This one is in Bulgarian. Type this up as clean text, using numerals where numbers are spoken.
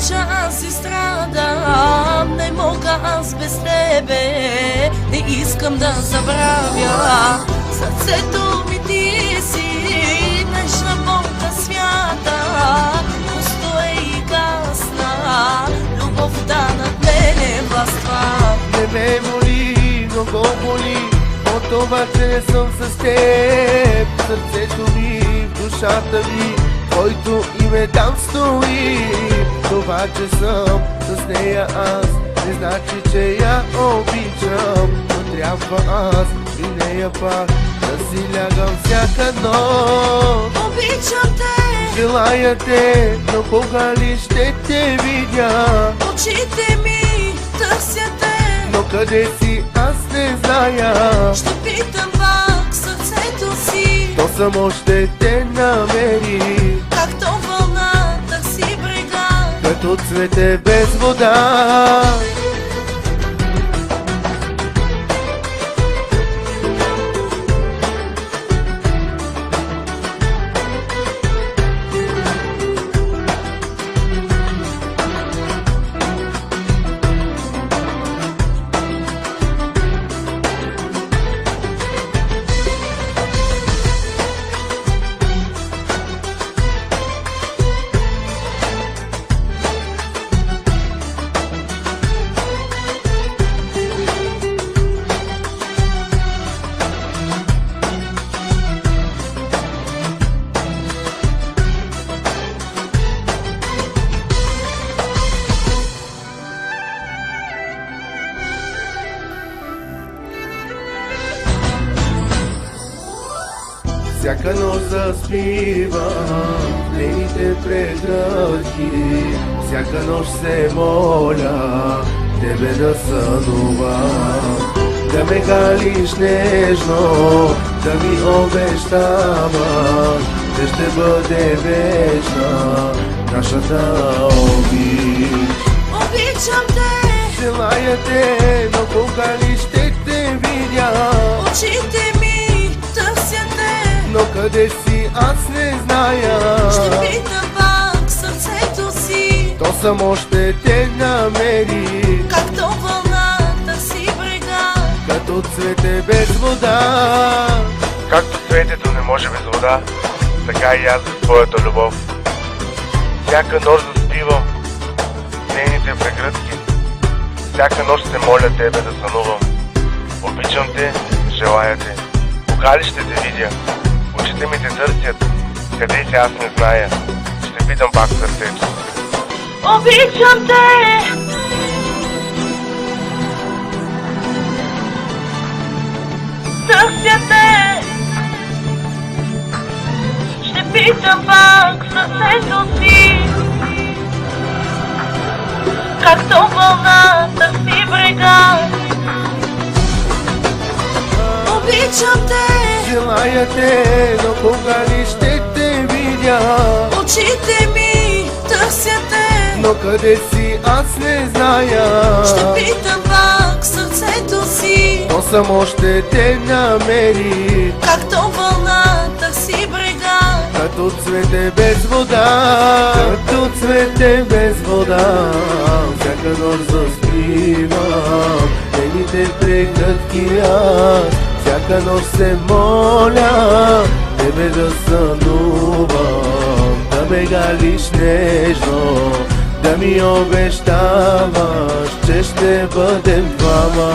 час и страдам, не мога аз без тебе, не искам да забравя. Сърцето ми ти си, нежна болка свята, пусто е и гасна, любовта над мене властва. Не ме моли, много боли, от това, че не съм с теб. Сърцето ми, душата ми, който име там стои. Това, че съм с нея аз, не значи, че я обичам. Но трябва аз и нея пак да си лягам всяка нощ. Обичам те, желая те, но кога ли ще те видя? очите ми търсят те, Но къде си аз не зная. ще питам пак сърцето си, То само ще те намери, както вълна търси брега. като цвете без вода. Всяка нощ заспивам нейните прегръдки, всяка нощ се моля тебе да сънувам, да ме галиш нежно, да ми обещаваш, че ще бъде вечна нашата обич. Обичам те, Желая те, но кога ли ще те видя? очите ми търсят те, Но къде си аз не зная. ще питам пак сърцето си, То само ще те намери, както вълна търси брега. като цвете без вода. Както цветето не може без вода, така и аз за твоята любов. Всяка нощ заспивам нейните прегръдки, всяка нощ се моля тебе да сънувам. Обичам те, желая те, кога ли ще те видя? Очите ми те търсят, къде си аз не зная, ще питам пак сърцето. Обичам те, търсят те, ще питам пак сърцето си, както вълна търси брега. Обичам те, Желая те, но кога ли ще те видя? очите ми търсят те, Но къде си аз не зная. ще питам пак сърцето си, То само ще те намери, както вълна търси брега. като цвете без вода. Като цвете без вода. Всяка нощ заспивам нейните прегръдки аз, всяка нощ се моля тебе да сънувам, да ме галиш нежно, да ми обещаваш, че ще бъдем двама.